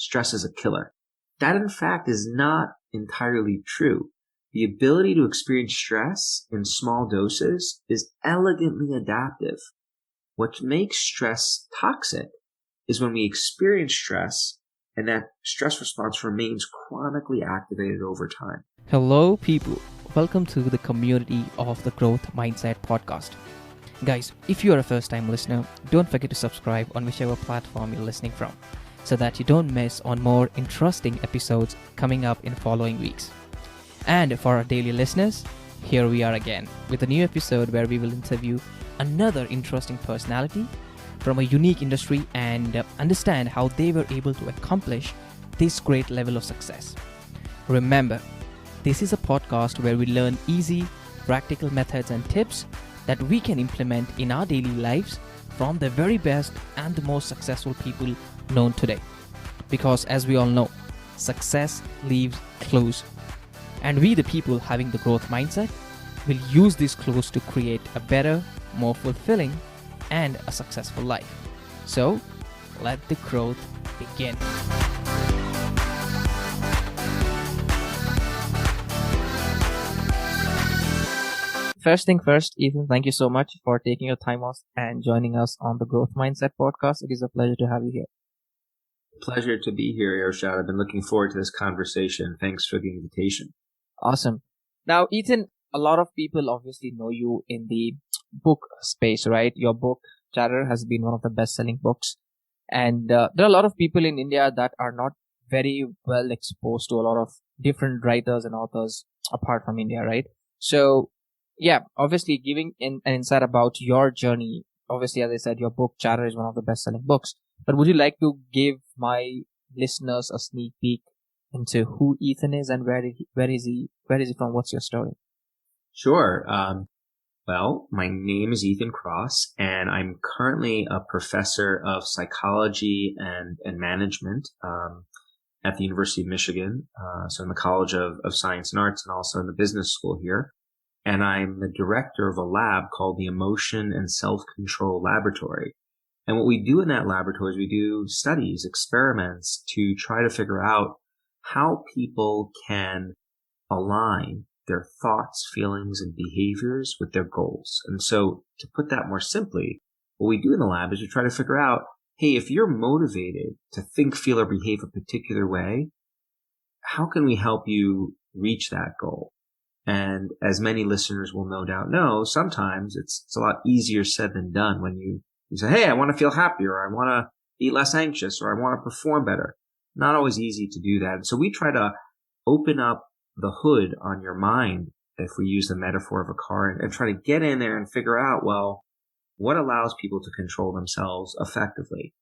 stress is a killer. That, in fact, is not entirely true. The ability to experience stress in small doses is elegantly adaptive. What makes stress toxic is when we experience stress and that stress response remains chronically activated over time. Hello, people. Welcome to the community of the Growth Mindset podcast. Guys, if you are a first-time listener, don't forget to subscribe on whichever platform you're listening from so that you don't miss on more interesting episodes coming up in following weeks. And for our daily listeners, here we are again with a new episode where we will interview another interesting personality from a unique industry and understand how they were able to accomplish this great level of success. Remember, this is a podcast where we learn easy, practical methods and tips that we can implement in our daily lives from the very best and the most successful people known today. Because as we all know, success leaves clues. And we, the people having the growth mindset, will use these clues to create a better, more fulfilling, and a successful life. So, let the growth begin. First thing first, Ethan, thank you so much for taking your time off and joining us on the Growth Mindset podcast. It is a pleasure to have you here. Pleasure to be here, Irshad. I've been looking forward to this conversation. Thanks for the invitation. Awesome. Now, Ethan, a lot of people obviously know you in the book space, right? Your book, Chatter, has been one of the best-selling books. And there are a lot of people in India that are not very well exposed to a lot of different writers and authors apart from India, right? So, yeah, obviously giving an insight about your journey. Obviously, as I said, your book, Chatter, is one of the best-selling books. But would you like to give my listeners a sneak peek into who Ethan is and where is he from? What's your story? Sure. Well, my name is Ethan Kross, and I'm currently a professor of psychology and management at the University of Michigan, so in the College of Science and Arts, and also in the business school here. And I'm the director of a lab called the Emotion and Self-Control Laboratory. And what we do in that laboratory is we do studies, experiments to try to figure out how people can align their thoughts, feelings, and behaviors with their goals. And so to put that more simply, what we do in the lab is we try to figure out, hey, if you're motivated to think, feel, or behave a particular way, how can we help you reach that goal? And as many listeners will no doubt know, sometimes it's a lot easier said than done when you say, hey, I want to feel happier, or I want to be less anxious, or I want to perform better. Not always easy to do that. And so we try to open up the hood on your mind, if we use the metaphor of a car, and try to get in there and figure out, well, what allows people to control themselves effectively?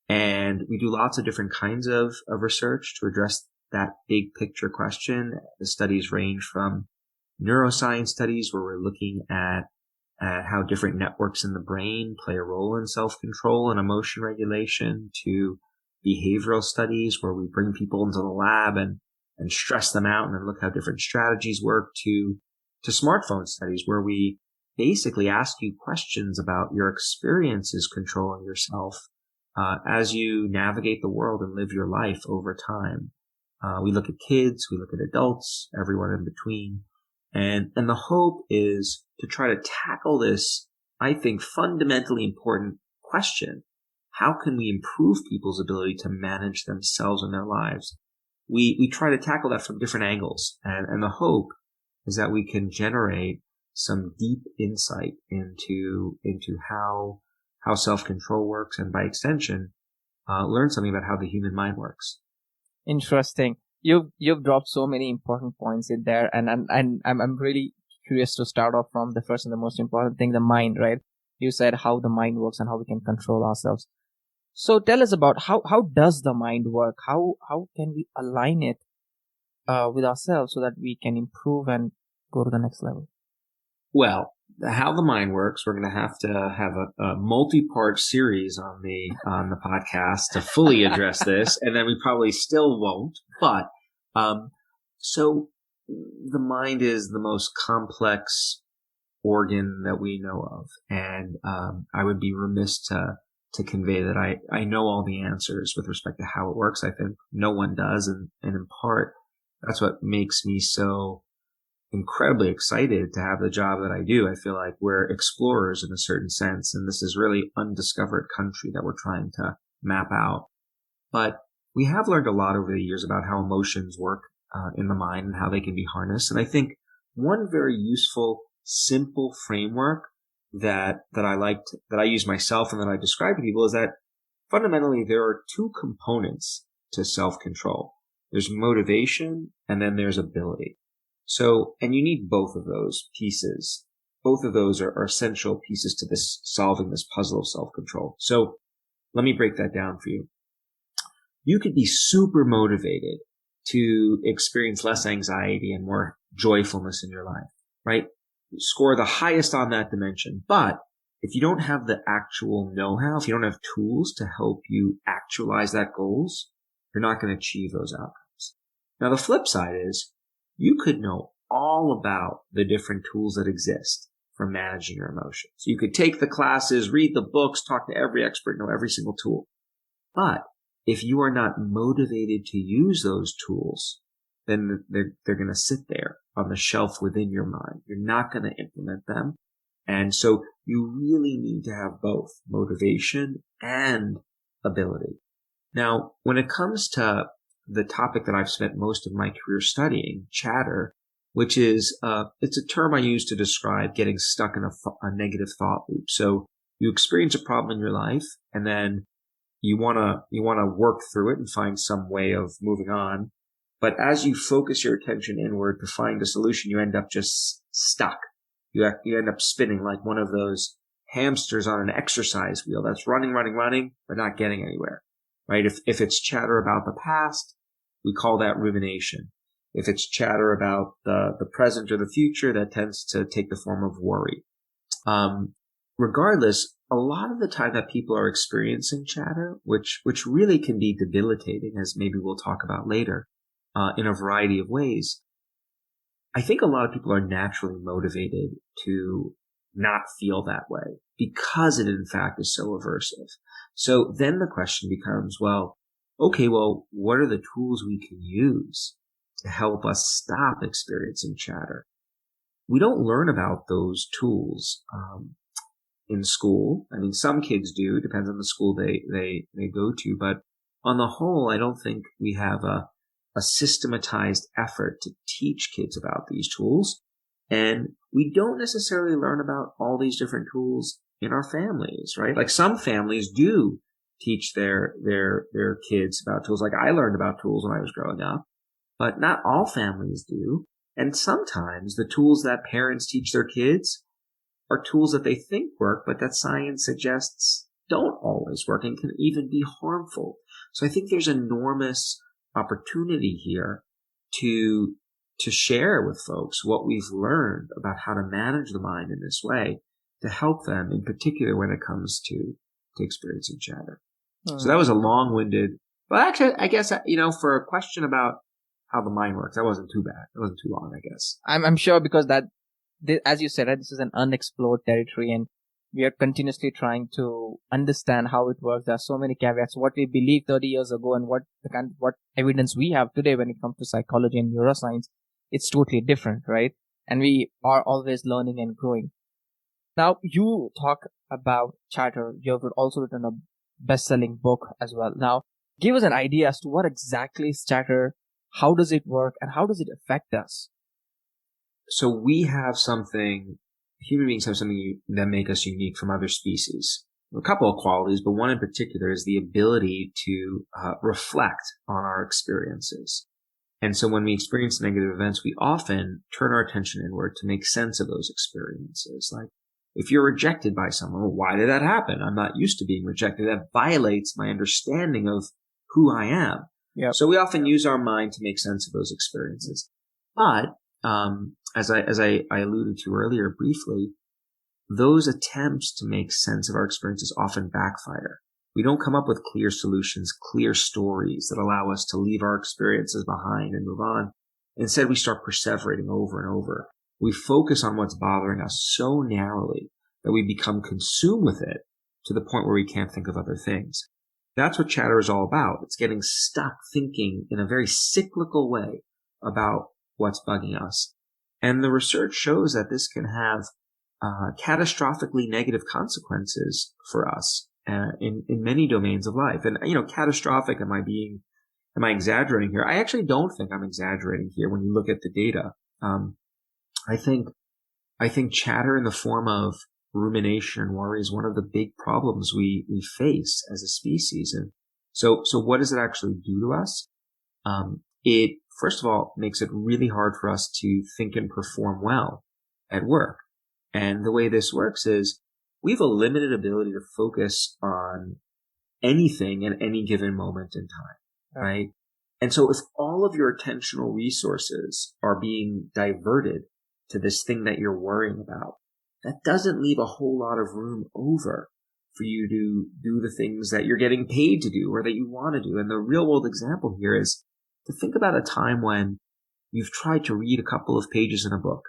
And we do lots of different kinds of research to address that big picture question. The studies range from neuroscience studies, where we're looking at how different networks in the brain play a role in self-control and emotion regulation, to behavioral studies, where we bring people into the lab and stress them out and then look how different strategies work, to smartphone studies, where we basically ask you questions about your experiences controlling yourself as you navigate the world and live your life over time. We look at kids, we look at adults, everyone in between. And the hope is to try to tackle this, I think, fundamentally important question. How can we improve people's ability to manage themselves and their lives? We try to tackle that from different angles. And the hope is that we can generate some deep insight into how self-control works, and by extension, learn something about how the human mind works. Interesting. You've dropped so many important points in there, and I'm really curious to start off from the first and the most important thing, the mind, right? You said how the mind works and how we can control ourselves. So tell us about how does the mind work? How can we align it with ourselves so that we can improve and go to the next level? Well, how the mind works, we're going to have a multi-part series on the podcast to fully address this, and then we probably still won't. But so the mind is the most complex organ that we know of, and I would be remiss to to convey that I know all the answers with respect to how it works. I think no one does. And in part, that's what makes me so incredibly excited to have the job that I do. I feel like we're explorers in a certain sense, and this is really undiscovered country that we're trying to map out. But we have learned a lot over the years about how emotions work in the mind and how they can be harnessed. And I think one very useful, simple framework that I use myself and that I describe to people is that fundamentally there are two components to self-control. There's motivation and then there's ability. So, and you need both of those pieces. Both of those are essential pieces to this solving this puzzle of self-control. So let me break that down for you. You could be super motivated to experience less anxiety and more joyfulness in your life, right? Score the highest on that dimension. But if you don't have the actual know-how, if you don't have tools to help you actualize that goals, you're not going to achieve those outcomes. Now, the flip side is you could know all about the different tools that exist for managing your emotions. You could take the classes, read the books, talk to every expert, know every single tool. But if you are not motivated to use those tools, then they're going to sit there on the shelf within your mind. You're not going to implement them. And so you really need to have both motivation and ability. Now, when it comes to the topic that I've spent most of my career studying, chatter, which is, it's a term I use to describe getting stuck in a negative thought loop. So you experience a problem in your life and then you want to work through it and find some way of moving on. But as you focus your attention inward to find a solution, you end up just stuck. You end up spinning like one of those hamsters on an exercise wheel that's running, but not getting anywhere, right? If it's chatter about the past, we call that rumination. If it's chatter about the present or the future, that tends to take the form of worry. Regardless, a lot of the time that people are experiencing chatter, which really can be debilitating, as maybe we'll talk about later, in a variety of ways, I think a lot of people are naturally motivated to not feel that way because it in fact is so aversive. So then the question becomes, well, what are the tools we can use to help us stop experiencing chatter? We don't learn about those tools in school. I mean, some kids do, depends on the school they go to, but on the whole, I don't think we have a systematized effort to teach kids about these tools. And we don't necessarily learn about all these different tools in our families, right? Like some families do teach their kids about tools. Like I learned about tools when I was growing up, but not all families do. And sometimes the tools that parents teach their kids are tools that they think work, but that science suggests don't always work and can even be harmful. So I think there's enormous opportunity here to share with folks what we've learned about how to manage the mind in this way to help them, in particular when it comes to experiencing chatter. So that was a long-winded, well, actually, I guess, for a question about how the mind works, that wasn't too bad. It wasn't too long, I guess. I'm sure because as you said, right, this is an unexplored territory and we are continuously trying to understand how it works. There are so many caveats. What we believed 30 years ago and what evidence we have today when it comes to psychology and neuroscience, it's totally different, right? And we are always learning and growing. Now, you talk about chatter. You've also written a best-selling book as well. Now, give us an idea as to what exactly is chatter, how does it work, and how does it affect us? So human beings have something that make us unique from other species. A couple of qualities, but one in particular is the ability to reflect on our experiences. And so when we experience negative events, we often turn our attention inward to make sense of those experiences. Like if you're rejected by someone, well, why did that happen? I'm not used to being rejected. That violates my understanding of who I am. Yep. So we often use our mind to make sense of those experiences. But as I alluded to earlier briefly, those attempts to make sense of our experiences often backfire. We don't come up with clear solutions, clear stories that allow us to leave our experiences behind and move on. Instead, we start perseverating over and over. We focus on what's bothering us so narrowly that we become consumed with it to the point where we can't think of other things. That's what chatter is all about. It's getting stuck thinking in a very cyclical way about what's bugging us. And the research shows that this can have catastrophically negative consequences for us in many domains of life. And, catastrophic, am I exaggerating here? I actually don't think I'm exaggerating here when you look at the data. I think chatter in the form of rumination and worry is one of the big problems we face as a species. And so what does it actually do to us? It, first of all, makes it really hard for us to think and perform well at work. And the way this works is we have a limited ability to focus on anything at any given moment in time, right? And so if all of your attentional resources are being diverted to this thing that you're worrying about, that doesn't leave a whole lot of room over for you to do the things that you're getting paid to do or that you want to do. And the real world example here is to think about a time when you've tried to read a couple of pages in a book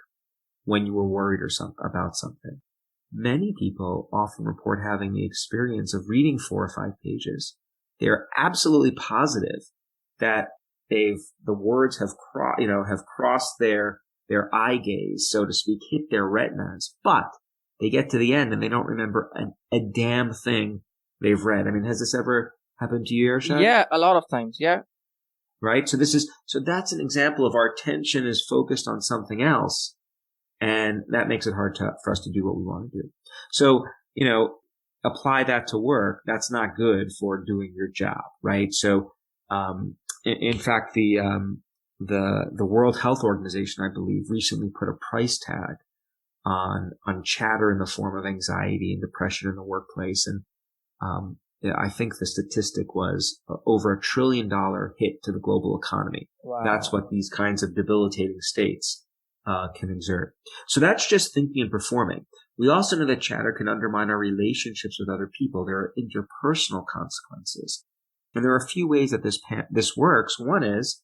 when you were worried about something. Many people often report having the experience of reading 4 or 5 pages. They're absolutely positive that the words have crossed their eye gaze, so to speak, hit their retinas, but they get to the end and they don't remember a damn thing they've read. I mean, has this ever happened to you, Irshad? Yeah, a lot of times, yeah. Right? So that's an example of our attention is focused on something else, and that makes it hard for us to do what we want to do. So, apply that to work. That's not good for doing your job, right? So, in fact, the World Health Organization, I believe, recently put a price tag on chatter in the form of anxiety and depression in the workplace. And I think the statistic was over $1 trillion hit to the global economy. Wow. That's what these kinds of debilitating states can exert. So that's just thinking and performing. We also know that chatter can undermine our relationships with other people. There are interpersonal consequences. And there are a few ways that this works. One is,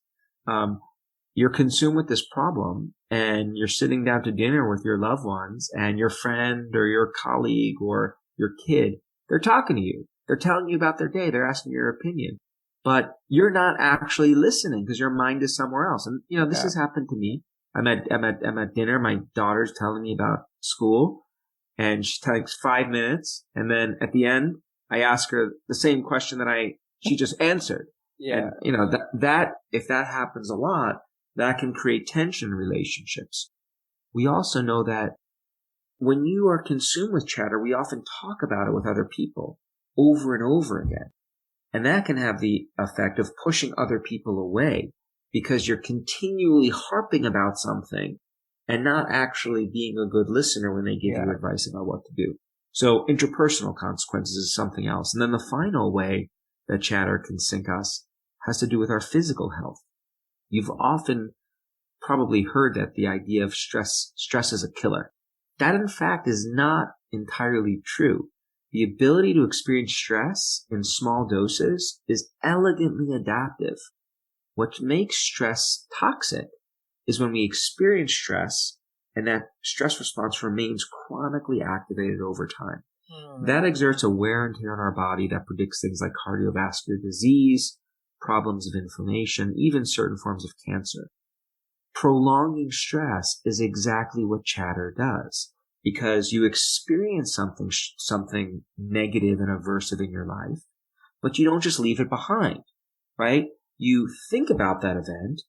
you're consumed with this problem and you're sitting down to dinner with your loved ones and your friend or your colleague or your kid, they're talking to you. They're telling you about their day. They're asking your opinion, but you're not actually listening because your mind is somewhere else. And, this has happened to me. I'm at dinner. My daughter's telling me about school and she takes 5 minutes. And then at the end, I ask her the same question that she just answered. Yeah. And, that if that happens a lot, that can create tension in relationships. We also know that when you are consumed with chatter, we often talk about it with other people over and over again. And that can have the effect of pushing other people away because you're continually harping about something and not actually being a good listener when they give you advice about what to do. So interpersonal consequences is something else. And then the final way that chatter can sink us has to do with our physical health. You've often probably heard that the idea of stress is a killer. That in fact is not entirely true. The ability to experience stress in small doses is elegantly adaptive. What makes stress toxic is when we experience stress and that stress response remains chronically activated over time. That exerts a wear and tear on our body that predicts things like cardiovascular disease, problems of inflammation, even certain forms of cancer. Prolonging stress is exactly what chatter does because you experience something negative and aversive in your life, but you don't just leave it behind, right? You think about that event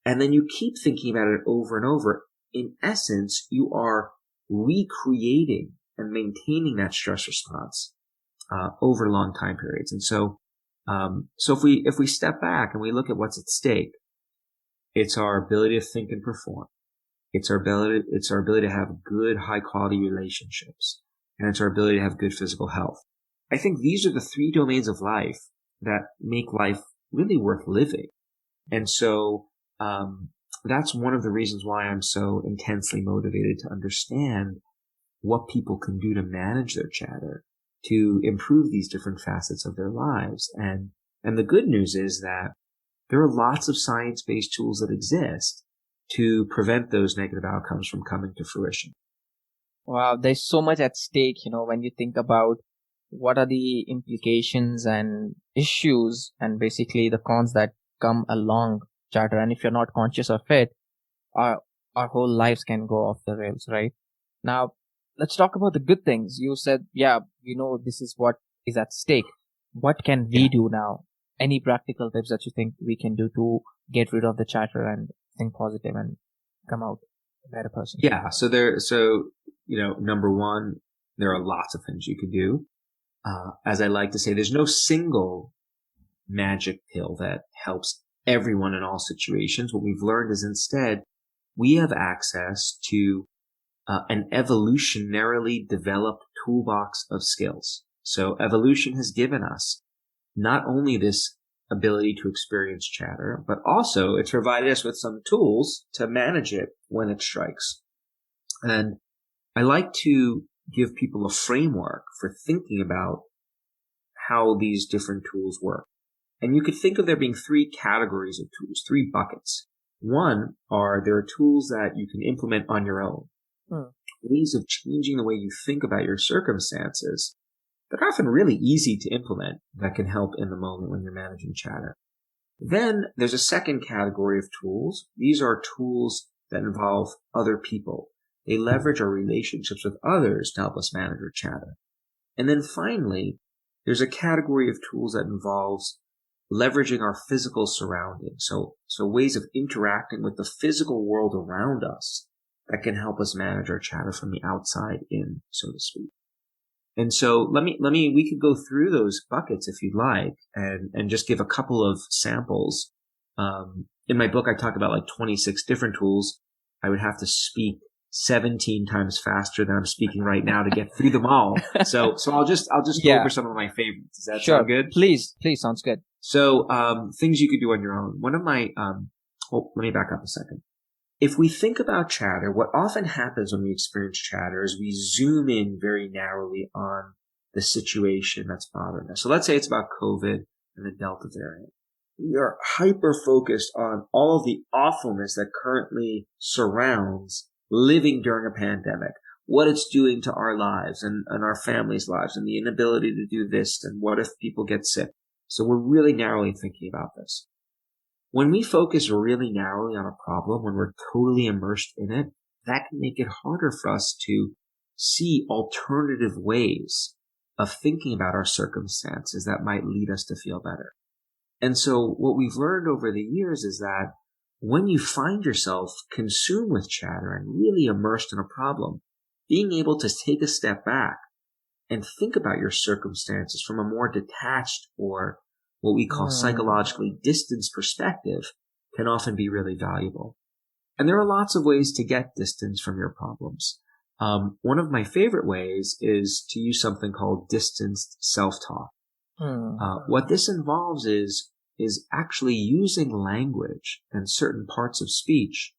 and then you keep thinking about it over and over. In essence, you are recreating and maintaining that stress response over long time periods. And so if we step back and we look at what's at stake, it's our ability to think and perform. It's our ability to have good, high quality relationships, and it's our ability to have good physical health. I think these are the 3 domains of life that make life really worth living. And so that's one of the reasons why I'm so intensely motivated to understand what people can do to manage their chatter, to improve these different facets of their lives. And the good news is that there are lots of science-based tools that exist to prevent those negative outcomes from coming to fruition. Wow, there's so much at stake, when you think about what are the implications and issues and basically the cons that come along chatter. And if you're not conscious of it, our our whole lives can go off the rails, right? Now, let's talk about the good things. You said, yeah, this is what is at stake. What can we Yeah. do now? Any practical tips that you think we can do to get rid of the chatter and think positive and come out a better person? Yeah. Number one, there are lots of things you could do. As I like to say, there's no single magic pill that helps everyone in all situations. What we've learned is instead we have access to an evolutionarily developed toolbox of skills. So evolution has given us not only this ability to experience chatter, but also it's provided us with some tools to manage it when it strikes. And I like to give people a framework for thinking about how these different tools work. And you could think of there being three categories of tools, three buckets. One there are tools that you can implement on your own. Ways of changing the way you think about your circumstances that are often really easy to implement that can help in the moment when you're managing chatter. Then there's a second category of tools. These are tools that involve other people. They leverage our relationships with others to help us manage our chatter. And then finally, there's a category of tools that involves leveraging our physical surroundings. So ways of interacting with the physical world around us that can help us manage our chatter from the outside in, so to speak. And so we could go through those buckets if you'd like and just give a couple of samples. In my book, I talk about like 26 different tools. I would have to speak 17 times faster than I'm speaking right now to get through them all. So I'll just go over some of my favorites. Does that sound good? Please, sounds good. So, things you could do on your own. One of my, let me back up a second. If we think about chatter, what often happens when we experience chatter is we zoom in very narrowly on the situation that's bothering us. So let's say it's about COVID and the Delta variant. We are hyper focused on all of the awfulness that currently surrounds living during a pandemic, what it's doing to our lives and our families' lives and the inability to do this and what if people get sick. So we're really narrowly thinking about this. When we focus really narrowly on a problem, when we're totally immersed in it, that can make it harder for us to see alternative ways of thinking about our circumstances that might lead us to feel better. And so what we've learned over the years is that when you find yourself consumed with chatter and really immersed in a problem, being able to take a step back and think about your circumstances from a more detached or what we call psychologically distanced perspective can often be really valuable. And there are lots of ways to get distance from your problems. One of my favorite ways is to use something called distanced self-talk. What this involves is actually using language and certain parts of speech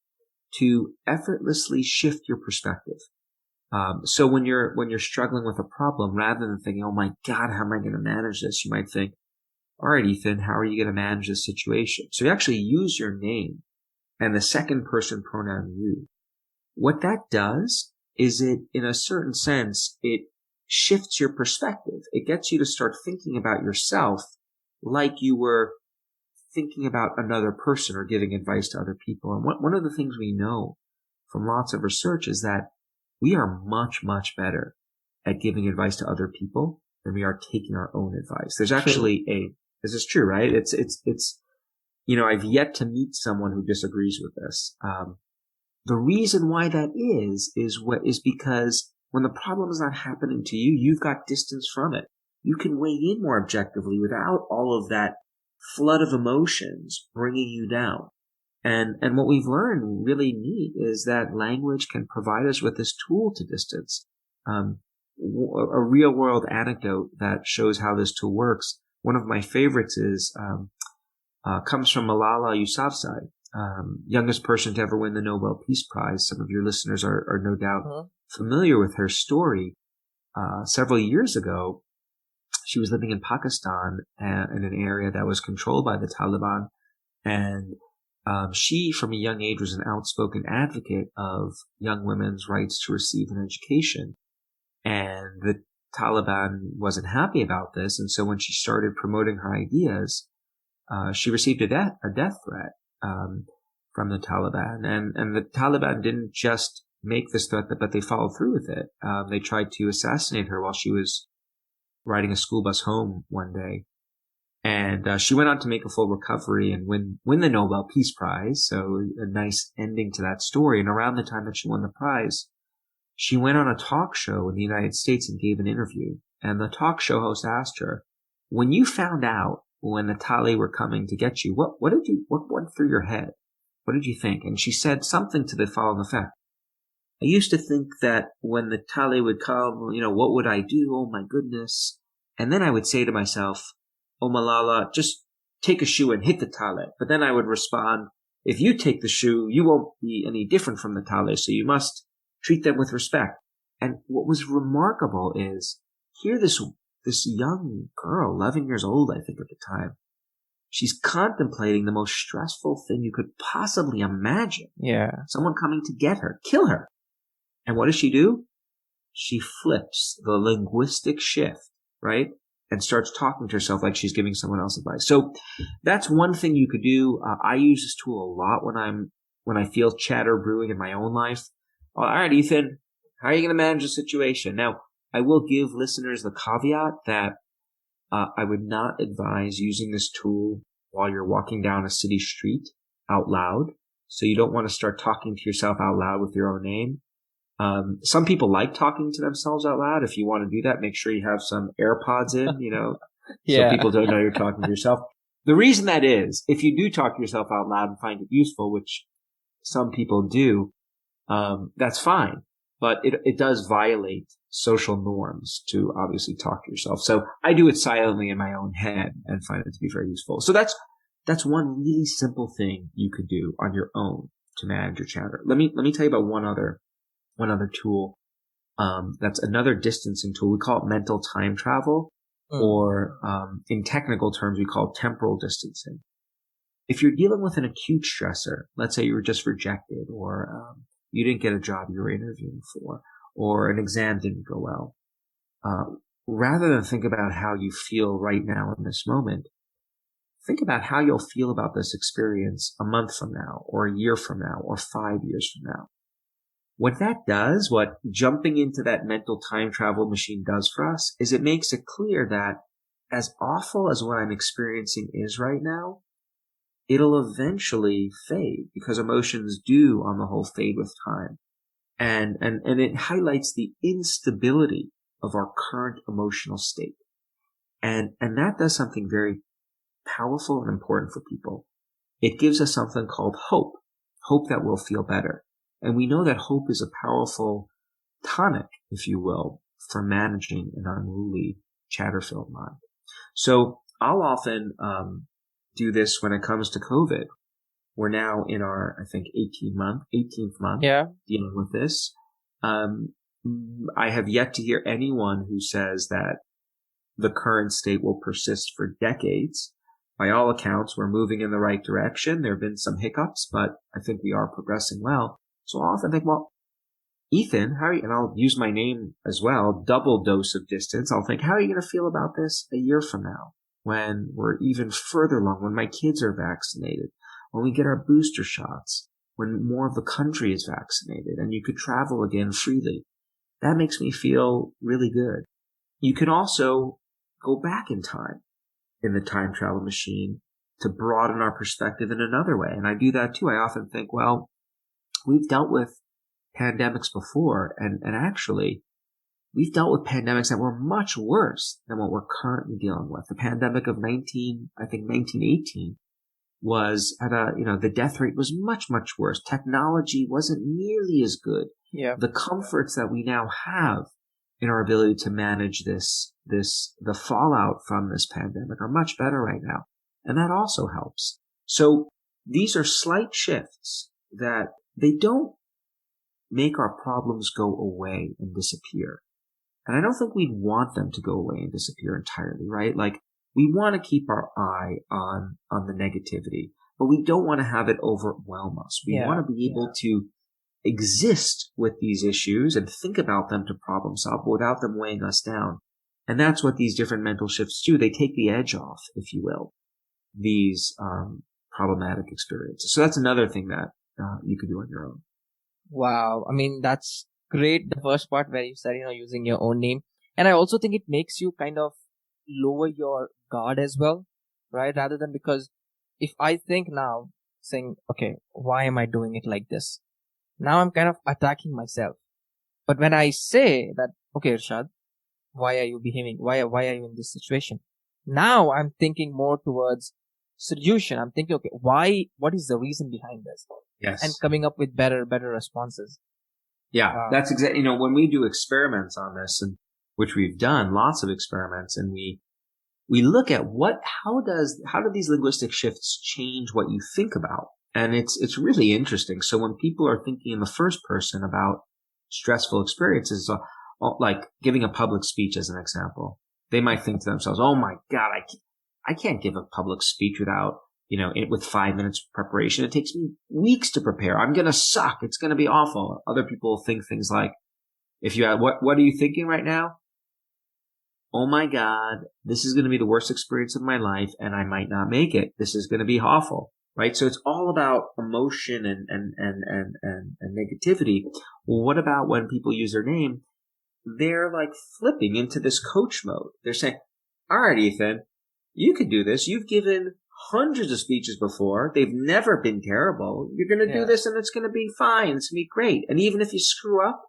to effortlessly shift your perspective. So when you're struggling with a problem, rather than thinking, oh my God, how am I going to manage this? You might think, all right, Ethan, how are you going to manage this situation? So you actually use your name and the second person pronoun you. What that does is in a certain sense, it shifts your perspective. It gets you to start thinking about yourself like you were thinking about another person or giving advice to other people. And one of the things we know from lots of research is that we are much, much better at giving advice to other people than we are taking our own advice. There's actually this is true, right? It's, I've yet to meet someone who disagrees with this. The reason why that is because when the problem is not happening to you, you've got distance from it. You can weigh in more objectively without all of that flood of emotions bringing you down. And what we've learned really neat is that language can provide us with this tool to distance. A real world anecdote that shows how this tool works. One of my favorites comes from Malala Yousafzai, youngest person to ever win the Nobel Peace Prize. Some of your listeners are no doubt familiar with her story. Several years ago, she was living in Pakistan in an area that was controlled by the Taliban. And she, from a young age, was an outspoken advocate of young women's rights to receive an education. And Taliban wasn't happy about this. And so when she started promoting her ideas, she received a death threat, from the Taliban. And the Taliban didn't just make this threat, but they followed through with it. They tried to assassinate her while she was riding a school bus home one day. And she went on to make a full recovery and win the Nobel Peace Prize. So a nice ending to that story. And around the time that she won the prize, she went on a talk show in the United States and gave an interview. And the talk show host asked her, when you found out when the Tali were coming to get you, what went through your head? What did you think? And she said something to the following effect. I used to think that when the Tali would come, what would I do? Oh my goodness. And then I would say to myself, oh Malala, just take a shoe and hit the Tali. But then I would respond, if you take the shoe, you won't be any different from the Tali, so you must treat them with respect. And what was remarkable is here this young girl, 11 years old, I think at the time, she's contemplating the most stressful thing you could possibly imagine. Yeah. Someone coming to get her, kill her. And what does she do? She flips the linguistic shift, right? And starts talking to herself like she's giving someone else advice. So that's one thing you could do. I use this tool a lot when I feel chatter brewing in my own life. All right, Ethan, how are you going to manage the situation? Now, I will give listeners the caveat that I would not advise using this tool while you're walking down a city street out loud. So you don't want to start talking to yourself out loud with your own name. Some people like talking to themselves out loud. If you want to do that, make sure you have some AirPods in, so people don't know you're talking to yourself. The reason that is, if you do talk to yourself out loud and find it useful, which some people do, that's fine. But it does violate social norms to obviously talk to yourself. So I do it silently in my own head and find it to be very useful. So that's one really simple thing you could do on your own to manage your chatter. Let me tell you about one other tool. That's another distancing tool. We call it mental time travel, or in technical terms, we call it temporal distancing. If you're dealing with an acute stressor, let's say you were just rejected, or you didn't get a job you were interviewing for, or an exam didn't go well, rather than think about how you feel right now in this moment, think about how you'll feel about this experience a month from now, or a year from now, or 5 years from now. What that does, what jumping into that mental time travel machine does for us, is it makes it clear that as awful as what I'm experiencing is right now, it'll eventually fade, because emotions do on the whole fade with time. And it highlights the instability of our current emotional state. And that does something very powerful and important for people. It gives us something called hope that we'll feel better. And we know that hope is a powerful tonic, if you will, for managing an unruly, chatter-filled mind. So I'll often do this when it comes to COVID. We're now in our, I think, 18th month dealing with this. I have yet to hear anyone who says that the current state will persist for decades. By all accounts, we're moving in the right direction. There have been some hiccups, but I think we are progressing well. So I'll often think, well, Ethan, how are you? And I'll use my name as well, double dose of distance. I'll think, how are you going to feel about this a year from now, when we're even further along, when my kids are vaccinated, when we get our booster shots, when more of the country is vaccinated and you could travel again freely? That makes me feel really good. You can also go back in time in the time travel machine to broaden our perspective in another way. And I do that too. I often think, well, we've dealt with pandemics before, and actually we've dealt with pandemics that were much worse than what we're currently dealing with. The pandemic of 1918 was at the death rate was much, much worse. Technology wasn't nearly as good. Yeah. The comforts that we now have in our ability to manage the fallout from this pandemic are much better right now. And that also helps. So these are slight shifts that they don't make our problems go away and disappear. And I don't think we'd want them to go away and disappear entirely, right? Like, we want to keep our eye on the negativity, but we don't want to have it overwhelm us. We want to be able to exist with these issues and think about them to problem solve without them weighing us down. And that's what these different mental shifts do. They take the edge off, if you will, these problematic experiences. So that's another thing that you could do on your own. Wow. I mean, that's great. The first part where you said, using your own name. And I also think it makes you kind of lower your guard as well, right? Rather than, because if I think now saying, okay, why am I doing it like this? Now I'm kind of attacking myself. But when I say that, okay, Irshad, why are you behaving? Why are you in this situation? Now I'm thinking more towards solution. I'm thinking, okay, what is the reason behind this? Yes. And coming up with better responses. Yeah, that's exactly, when we do experiments on this, and which we've done lots of experiments, and we look at how do these linguistic shifts change what you think about? And it's really interesting. So when people are thinking in the first person about stressful experiences, like giving a public speech as an example, they might think to themselves, oh my God, I can't give a public speech without, with 5 minutes of preparation. It takes me weeks to prepare. I'm going to suck. It's going to be awful. Other people think things like, what are you thinking right now? Oh my God, this is going to be the worst experience of my life and I might not make it. This is going to be awful, right? So it's all about emotion and negativity. Well, what about when people use their name? They're like flipping into this coach mode. They're saying, all right, Ethan, you can do this. You've given hundreds of speeches before. They've never been terrible. You're going to do this and it's going to be fine. It's going to be great. And even if you screw up,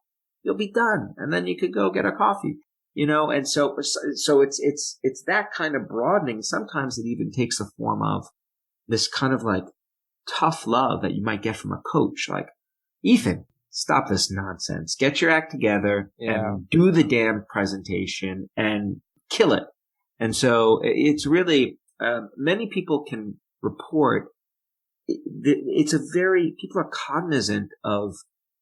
you'll be done. And then you could go get a coffee, and so it's that kind of broadening. Sometimes it even takes the form of this kind of like tough love that you might get from a coach. Like, Ethan, stop this nonsense. Get your act together and do the damn presentation and kill it. And so it's really, many people can report people are cognizant of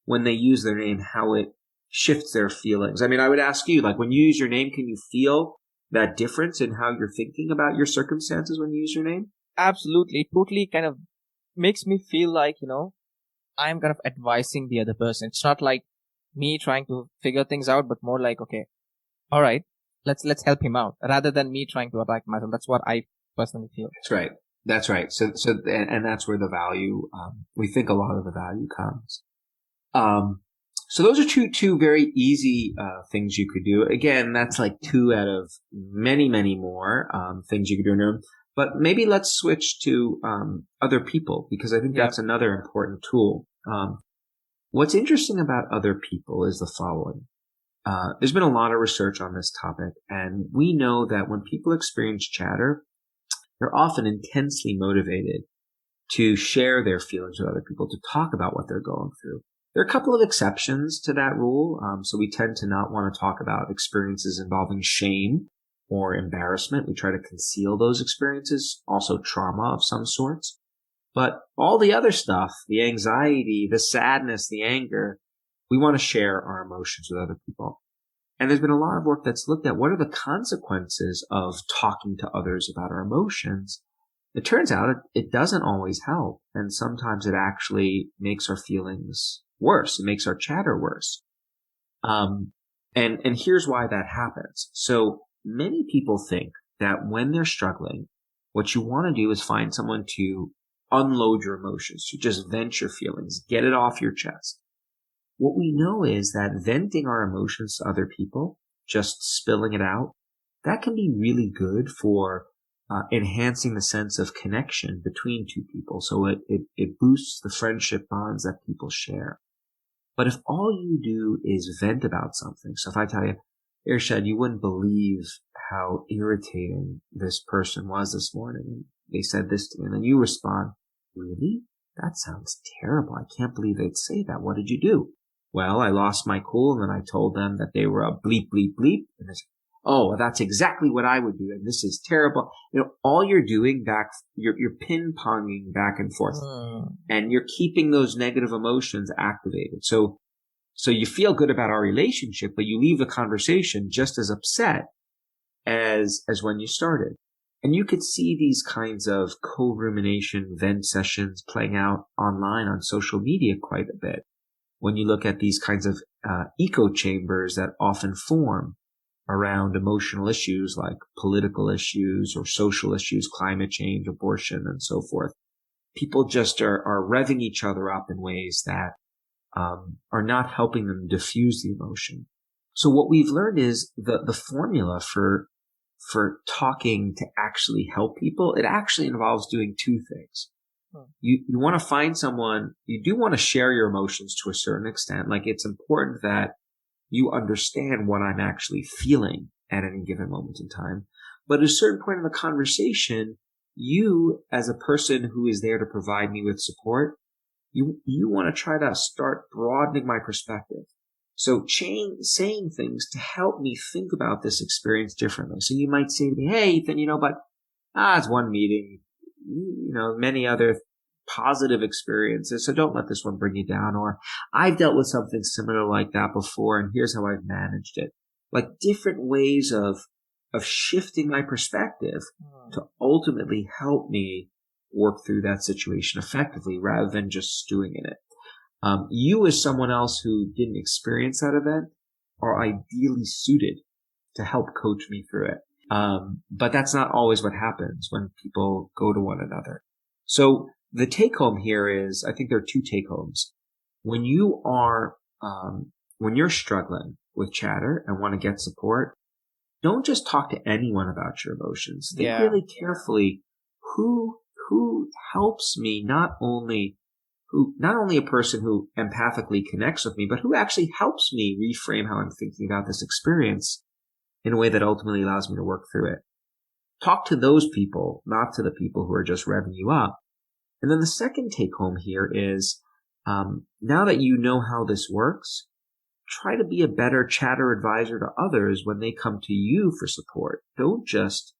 when they use their name, how it shifts their feelings. I mean, I would ask you, like, when you use your name, can you feel that difference in how you're thinking about your circumstances when you use your name? Absolutely. It totally kind of makes me feel like, I'm kind of advising the other person. It's not like me trying to figure things out, but more like, okay, all right, let's help him out rather than me trying to attack myself. That's what I personally feel. That's right. So, and that's where the value, we think a lot of the value comes. So those are two very easy, things you could do. Again, that's like 2 out of many, many more, things you could do in your own. But maybe let's switch to, other people, because I think that's another important tool. What's interesting about other people is the following. There's been a lot of research on this topic, and we know that when people experience chatter, they're often intensely motivated to share their feelings with other people, to talk about what they're going through. There are a couple of exceptions to that rule. So we tend to not want to talk about experiences involving shame or embarrassment. We try to conceal those experiences, also trauma of some sorts. But all the other stuff, the anxiety, the sadness, the anger, we want to share our emotions with other people. And there's been a lot of work that's looked at what are the consequences of talking to others about our emotions. It turns out it doesn't always help. And sometimes it actually makes our feelings worse. It makes our chatter worse. And here's why that happens. So many people think that when they're struggling, what you want to do is find someone to unload your emotions, to just vent your feelings, get it off your chest. What we know is that venting our emotions to other people, just spilling it out, that can be really good for enhancing the sense of connection between two people. So it boosts the friendship bonds that people share. But if all you do is vent about something, so if I tell you, Irshad, you wouldn't believe how irritating this person was this morning, and they said this to me, and then you respond, really? That sounds terrible. I can't believe they'd say that. What did you do? Well, I lost my cool, and then I told them that they were a bleep, bleep, bleep. And they said, oh, that's exactly what I would do, and this is terrible. All you're doing you're ping-ponging back and forth, and you're keeping those negative emotions activated. So you feel good about our relationship, but you leave the conversation just as upset as when you started. And you could see these kinds of co-rumination vent sessions playing out online on social media quite a bit. when you look at these kinds of echo chambers that often form around emotional issues like political issues or social issues, climate change, abortion, and so forth. People just are revving each other up in ways that are not helping them diffuse the emotion. So what we've learned is the formula for talking to actually help people, it actually involves doing two things. You want to find someone, you do want to share your emotions to a certain extent. Like, it's important that you understand what I'm actually feeling at any given moment in time. But at a certain point in the conversation, you, as a person who is there to provide me with support, you want to try to start broadening my perspective. So saying things to help me think about this experience differently. So you might say to me, hey, Ethan, but it's one meeting, many other positive experiences. So don't let this one bring you down. Or I've dealt with something similar like that before, and here's how I've managed it. Like, different ways of shifting my perspective to ultimately help me work through that situation effectively rather than just stewing in it. You, as someone else who didn't experience that event, are ideally suited to help coach me through it. But that's not always what happens when people go to one another. So the take home here is, I think there are two take homes. When you are, when you're struggling with chatter and want to get support, don't just talk to anyone about your emotions. Think really carefully who helps me, not only a person who empathically connects with me, but who actually helps me reframe how I'm thinking about this experience in a way that ultimately allows me to work through it. Talk to those people, not to the people who are just revving you up. And then the second take home here is, now that you know how this works, try to be a better chatter advisor to others when they come to you for support. Don't just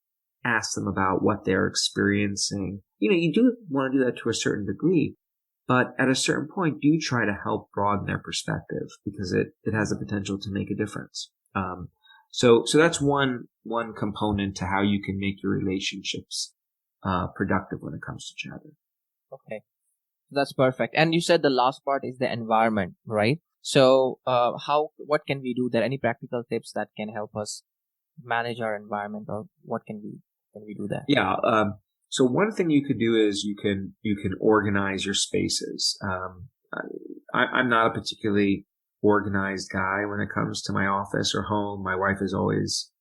ask them about what they're experiencing. You do want to do that to a certain degree, but at a certain point, do try to help broaden their perspective, because it has the potential to make a difference. So that's one component to how you can make your relationships productive when it comes to chatter. Okay, that's perfect. And you said the last part is the environment, right? So what can we do there? Any practical tips that can help us manage our environment, or what can we do there? Yeah. So one thing you could do is you can organize your spaces. I'm not a particularly organized guy when it comes to my office or home. My wife is always,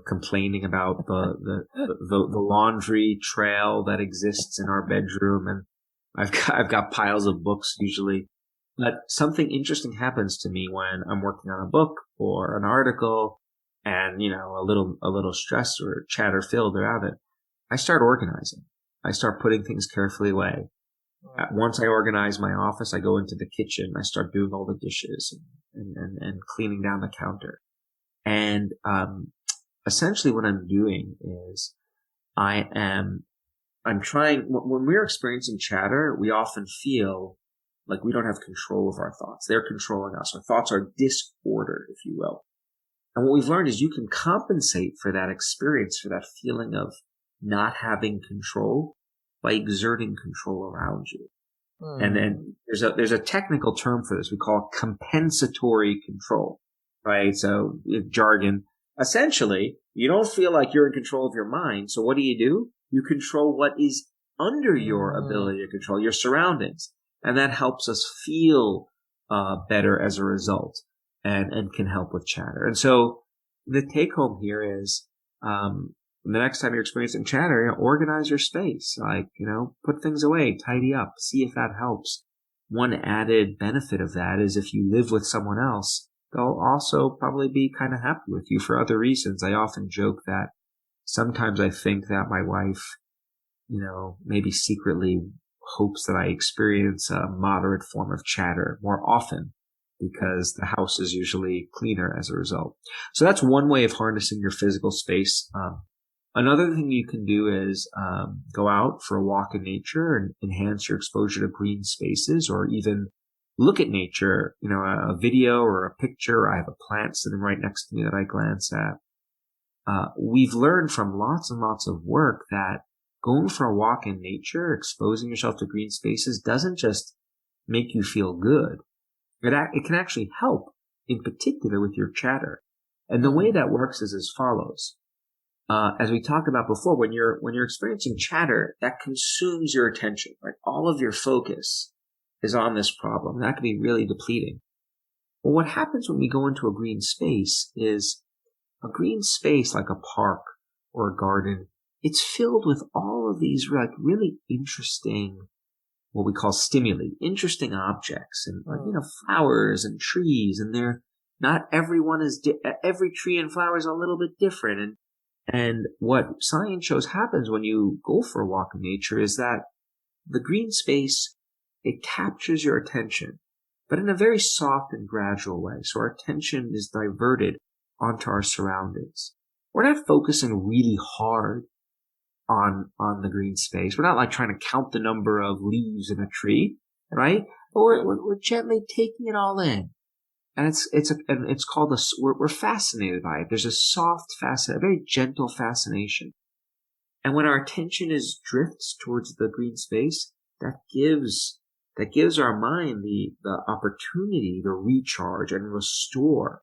complaining about the laundry trail that exists in our bedroom, and I've got piles of books usually. But something interesting happens to me when I'm working on a book or an article, and a little stressed or chatter filled around it. I start organizing. I start putting things carefully away. Once I organize my office, I go into the kitchen. I start doing all the dishes and cleaning down the counter. And essentially what I'm doing is I'm trying, when we're experiencing chatter, we often feel like we don't have control of our thoughts. They're controlling us. Our thoughts are disordered, if you will. And what we've learned is you can compensate for that experience, for that feeling of not having control, by exerting control around you. And then there's a technical term for this. We call it compensatory control, right? So jargon. Essentially, you don't feel like you're in control of your mind. So what do? You control what is under your ability to control, your surroundings. And that helps us feel better as a result, and can help with chatter. And so the take home here is, the next time you're experiencing chatter, organize your space. Like, put things away, tidy up, see if that helps. One added benefit of that is if you live with someone else, they'll also probably be kind of happy with you for other reasons. I often joke that sometimes I think that my wife, maybe secretly hopes that I experience a moderate form of chatter more often, because the house is usually cleaner as a result. So that's one way of harnessing your physical space. Another thing you can do is go out for a walk in nature and enhance your exposure to green spaces, or even look at nature, a video or a picture. I have a plant sitting right next to me that I glance at. We've learned from lots and lots of work that going for a walk in nature, exposing yourself to green spaces, doesn't just make you feel good. It can actually help, in particular, with your chatter. And the way that works is as follows. As we talked about before, when you're experiencing chatter, that consumes your attention. Like all of your focus is on this problem. That can be really depleting. Well, what happens when we go into a green space is a green space like a park or a garden. It's filled with all of these like really interesting, what we call stimuli, interesting objects, and flowers and trees. And not everyone is every tree and flower is a little bit different. And what science shows happens when you go for a walk in nature is that the green space, it captures your attention, but in a very soft and gradual way. So our attention is diverted onto our surroundings. We're not focusing really hard on the green space. We're not like trying to count the number of leaves in a tree, right? But we're gently taking it all in. And it's called we're fascinated by it. There's a soft a very gentle fascination. And when our attention drifts towards the green space, that gives our mind the opportunity to recharge and restore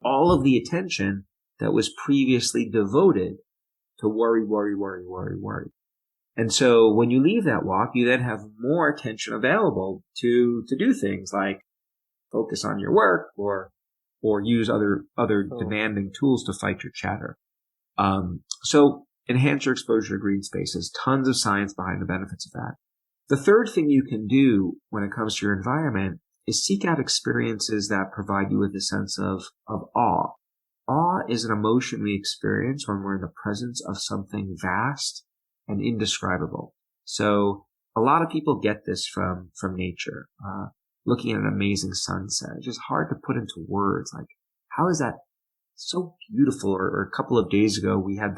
all of the attention that was previously devoted to worry. And so when you leave that walk, you then have more attention available to do things like focus on your work or use other demanding tools to fight your chatter. So enhance your exposure to green spaces. Tons of science behind the benefits of that. The third thing you can do when it comes to your environment is seek out experiences that provide you with a sense of awe. Awe is an emotion we experience when we're in the presence of something vast and indescribable. So a lot of people get this from nature. Looking at an amazing sunset. It's just hard to put into words. Like, how is that so beautiful? Or a couple of days ago, we had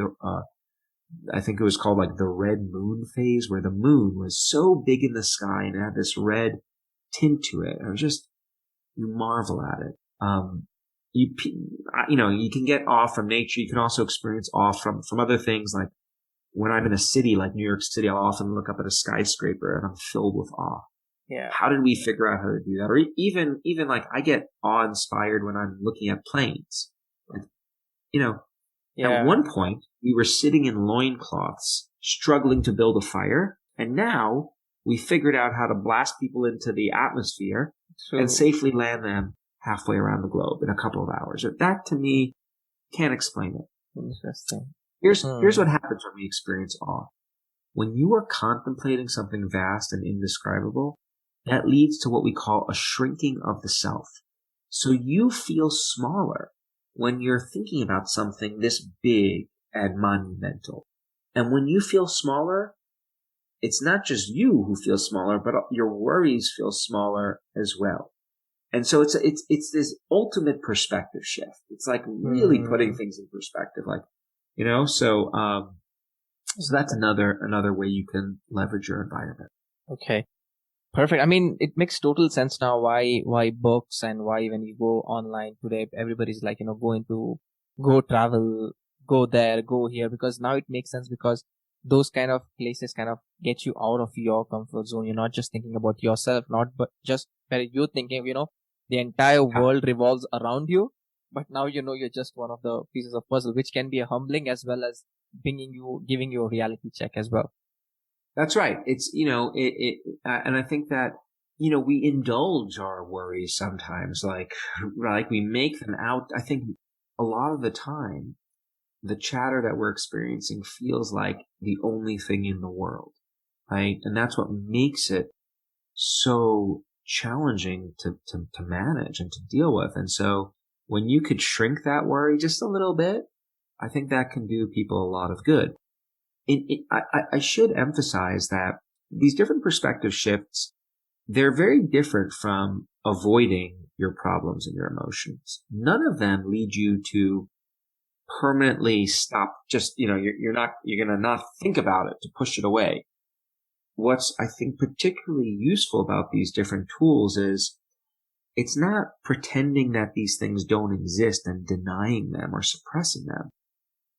I think it was called like the red moon phase, where the moon was so big in the sky and it had this red tint to it. It was just, you marvel at it. You can get awe from nature. You can also experience awe from other things. Like when I'm in a city like New York City, I'll often look up at a skyscraper and I'm filled with awe. Yeah. How did we figure out how to do that? Or even like I get awe-inspired when I'm looking at planes. Like, At one point we were sitting in loincloths, struggling to build a fire, and now we figured out how to blast people into the atmosphere and safely land them halfway around the globe in a couple of hours. That to me, can't explain it. Interesting. Here's what happens when we experience awe. When you are contemplating something vast and indescribable, that leads to what we call a shrinking of the self. So you feel smaller when you're thinking about something this big and monumental. And when you feel smaller, it's not just you who feels smaller, but your worries feel smaller as well. And so it's this ultimate perspective shift. It's like really putting things in perspective, so that's another way you can leverage your environment. Okay. Perfect. I mean, it makes total sense now why books and why when you go online today, everybody's like, go travel, go there, go here, because now it makes sense because those kind of places kind of get you out of your comfort zone. You're not just thinking about yourself, but just where you're thinking, the entire world revolves around you, but now, you're just one of the pieces of puzzle, which can be humbling as well as giving you a reality check as well. That's right. It's, and I think that, we indulge our worries sometimes, like we make them out. I think a lot of the time, the chatter that we're experiencing feels like the only thing in the world, right? And that's what makes it so challenging to manage and to deal with. And so when you could shrink that worry just a little bit, I think that can do people a lot of good. I should emphasize that these different perspective shifts, they're very different from avoiding your problems and your emotions. None of them lead you to permanently stop. Just, you're going to not think about it, to push it away. What's, I think, particularly useful about these different tools is it's not pretending that these things don't exist and denying them or suppressing them.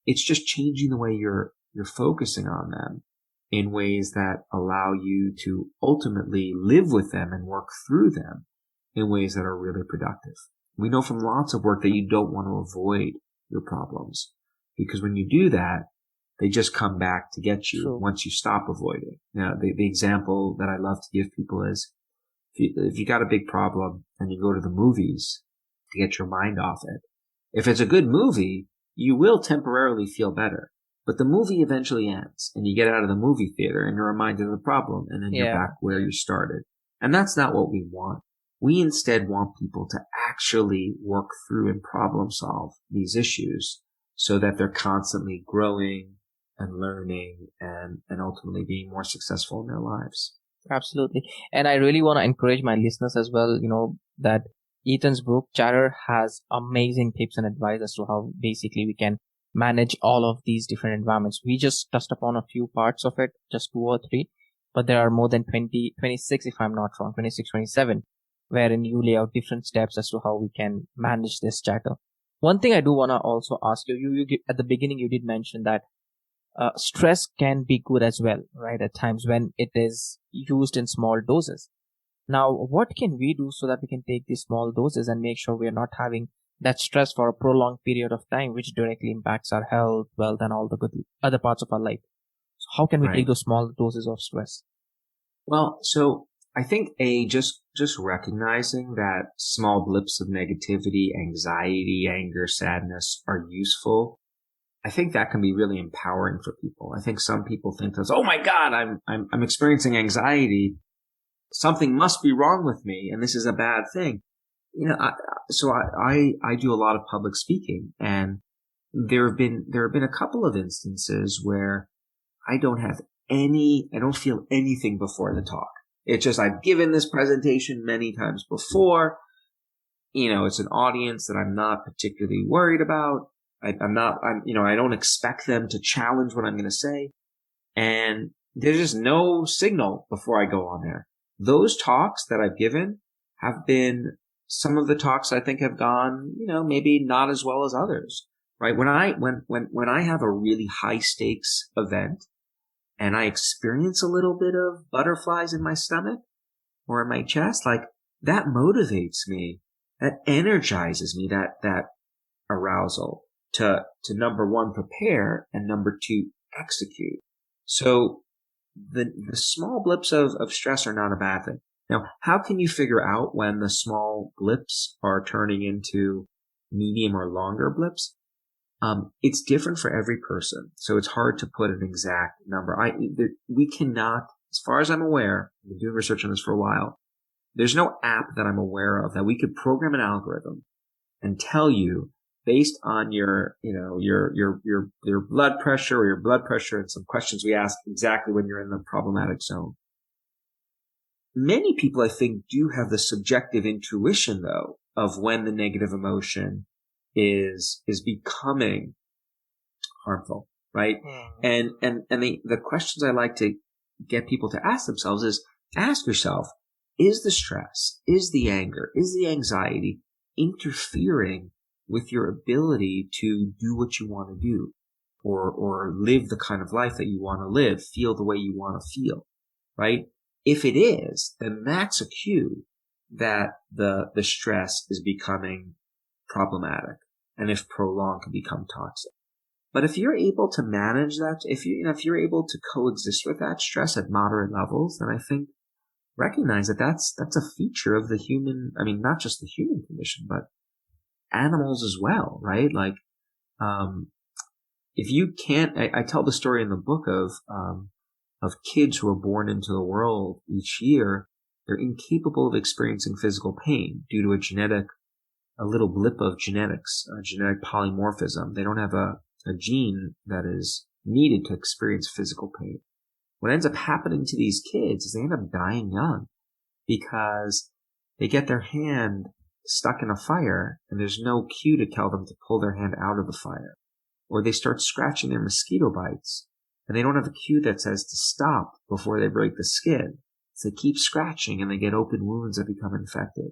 It's just changing the way you're focusing on them in ways that allow you to ultimately live with them and work through them in ways that are really productive. We know from lots of work that you don't want to avoid your problems, because when you do that, they just come back to get you once you stop avoiding. Now, the example that I love to give people is if you got a big problem and you go to the movies to get your mind off it, if it's a good movie, you will temporarily feel better. But the movie eventually ends and you get out of the movie theater and you're reminded of the problem, and then you're back where you started. And that's not what we want. We instead want people to actually work through and problem solve these issues so that they're constantly growing and learning and ultimately being more successful in their lives. Absolutely. And I really want to encourage my listeners as well, that Ethan's book, Chatter, has amazing tips and advice as to how basically we can manage all of these different environments. We just touched upon a few parts of it, just 2 or 3, but there are more than 20, 26, if I'm not wrong, 26, 27, wherein you lay out different steps as to how we can manage this chatter. One thing I do want to also ask you at the beginning, you did mention that stress can be good as well, right? At times when it is used in small doses. Now, what can we do so that we can take these small doses and make sure we are not having that stress for a prolonged period of time, which directly impacts our health, wealth, and all the good other parts of our life? So how can we take those small doses of stress? Well, so I think just recognizing that small blips of negativity, anxiety, anger, sadness are useful. I think that can be really empowering for people. I think some people think that, oh my God, I'm experiencing anxiety. Something must be wrong with me, and this is a bad thing. I do a lot of public speaking, and there have been a couple of instances where I don't feel anything before the talk. It's just, I've given this presentation many times before. It's an audience that I'm not particularly worried about. I don't expect them to challenge what I'm going to say. And there's just no signal before I go on there. Those talks that I've given have been some of the talks I think have gone, maybe not as well as others, right? When I have a really high stakes event and I experience a little bit of butterflies in my stomach or in my chest, like that motivates me, that energizes me, that arousal to number one, prepare, and number two, execute. So the small blips of stress are not a bad thing. Now, how can you figure out when the small blips are turning into medium or longer blips? It's different for every person, so it's hard to put an exact number. We cannot, as far as I'm aware, I've been doing research on this for a while, there's no app that I'm aware of that we could program an algorithm and tell you based on your blood pressure and some questions we ask exactly when you're in the problematic zone. Many people, I think, do have the subjective intuition, though, of when the negative emotion is becoming harmful, right? And the questions I like to get people to ask themselves is, ask yourself, is the stress, is the anger, is the anxiety interfering with your ability to do what you want to do, or live the kind of life that you want to live, feel the way you want to feel, right? If it is, then that's a cue that the stress is becoming problematic, and if prolonged, can become toxic. But if you're able to manage that, if you're able to coexist with that stress at moderate levels, then I think recognize that that's a feature of the human. I mean, not just the human condition, but animals as well, right? Like, if you can't, I tell the story in the book of kids who are born into the world each year. They're incapable of experiencing physical pain due to a little blip of genetics, genetic polymorphism. They don't have a gene that is needed to experience physical pain. What ends up happening to these kids is they end up dying young because they get their hand stuck in a fire and there's no cue to tell them to pull their hand out of the fire. Or they start scratching their mosquito bites and they don't have a cue that says to stop before they break the skin. So they keep scratching and they get open wounds that become infected.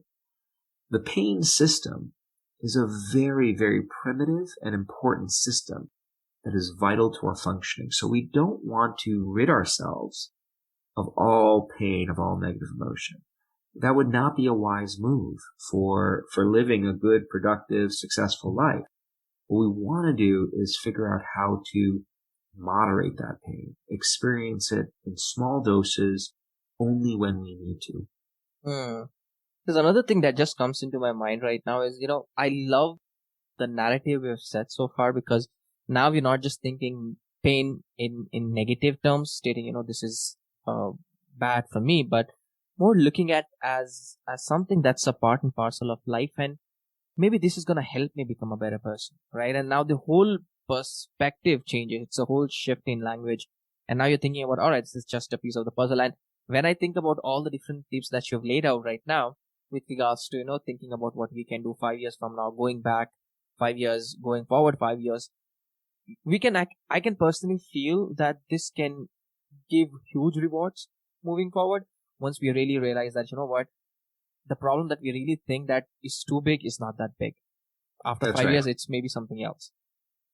The pain system is a very, very primitive and important system that is vital to our functioning. So we don't want to rid ourselves of all pain, of all negative emotion. that would not be a wise move for living a good, productive, successful life. What we want to do is figure out how to moderate that pain, experience it in small doses only when we need to. There's another thing that just comes into my mind right now is, I love the narrative we've set so far, because now we're not just thinking pain in negative terms, stating, this is bad for me, but more looking at as something that's a part and parcel of life, and maybe this is going to help me become a better person, right? And now the whole perspective changes. It's a whole shift in language. And now you're thinking about, all right, this is just a piece of the puzzle. And when I think about all the different tips that you've laid out right now with regards to, thinking about what we can do 5 years from now, going back 5 years, going forward 5 years, I can personally feel that this can give huge rewards moving forward once we really realize that, the problem that we really think that is too big is not that big. After That's 5 right. years, it's maybe something else.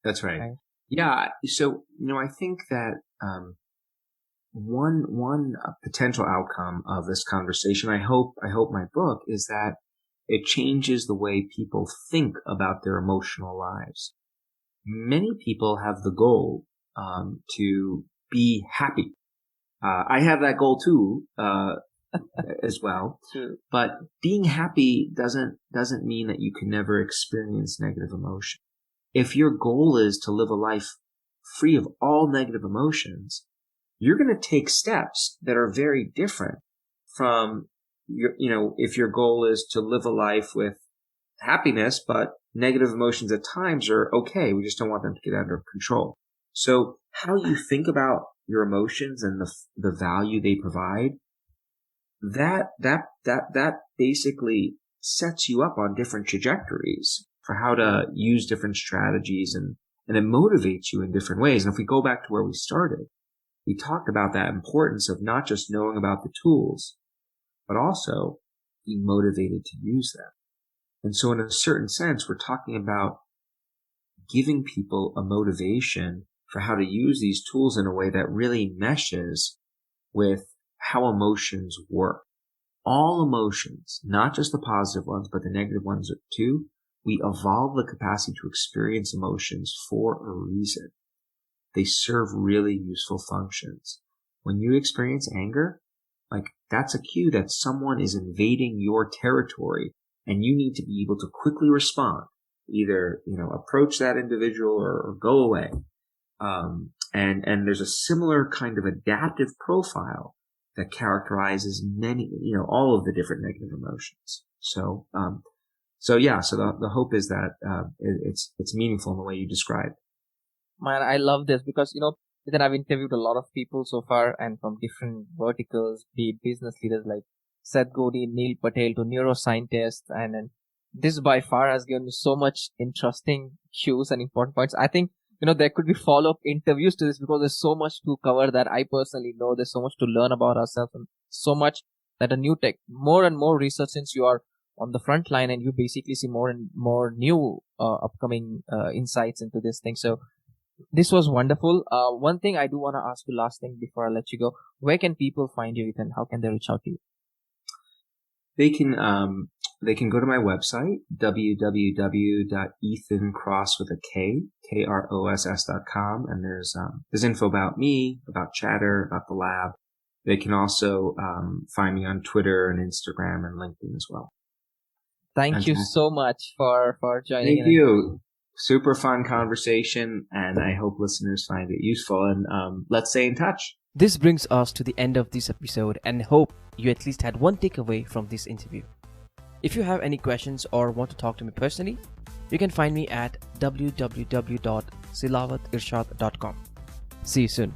That's right. Okay. Yeah. So, I think that one potential outcome of this conversation, I hope my book, is that it changes the way people think about their emotional lives. Many people have the goal to be happy. I have that goal too, as well. True. But being happy doesn't mean that you can never experience negative emotion. If your goal is to live a life free of all negative emotions, you're going to take steps that are very different from if your goal is to live a life with happiness, but negative emotions at times are okay. We just don't want them to get under control. So how you think about your emotions and the value they provide, that basically sets you up on different trajectories for how to use different strategies, and it motivates you in different ways. And if we go back to where we started, we talked about that importance of not just knowing about the tools, but also being motivated to use them. And so in a certain sense, we're talking about giving people a motivation for how to use these tools in a way that really meshes with how emotions work. All emotions, not just the positive ones, but the negative ones too, we evolve the capacity to experience emotions for a reason. They serve really useful functions. When you experience anger, that's a cue that someone is invading your territory, and you need to be able to quickly respond, either, approach that individual or go away. And there's a similar kind of adaptive profile that characterizes many, all of the different negative emotions. So the hope is that, it's meaningful in the way you described. Man, I love this because, then I've interviewed a lot of people so far, and from different verticals, be it business leaders like Seth Godin, Neil Patel, to neuroscientists, and this by far has given me so much interesting cues and important points. I think, there could be follow-up interviews to this, because there's so much to cover that I personally know. There's so much to learn about ourselves, and so much that a new tech, more and more research, since you are on the front line and you basically see more and more new upcoming insights into this thing. So this was wonderful. One thing I do want to ask you, last thing before I let you go, where can people find you, Ethan? How can they reach out to you? They can go to my website, www.ethankross.com, and there's info about me, about Chatter, about the lab. They can also find me on Twitter and Instagram and LinkedIn as well. Thank you so much for joining. Thank you. Super fun conversation, and I hope listeners find it useful, and let's stay in touch. This brings us to the end of this episode, and hope you at least had one takeaway from this interview. If you have any questions or want to talk to me personally, you can find me at www.silawathirshad.com. See you soon.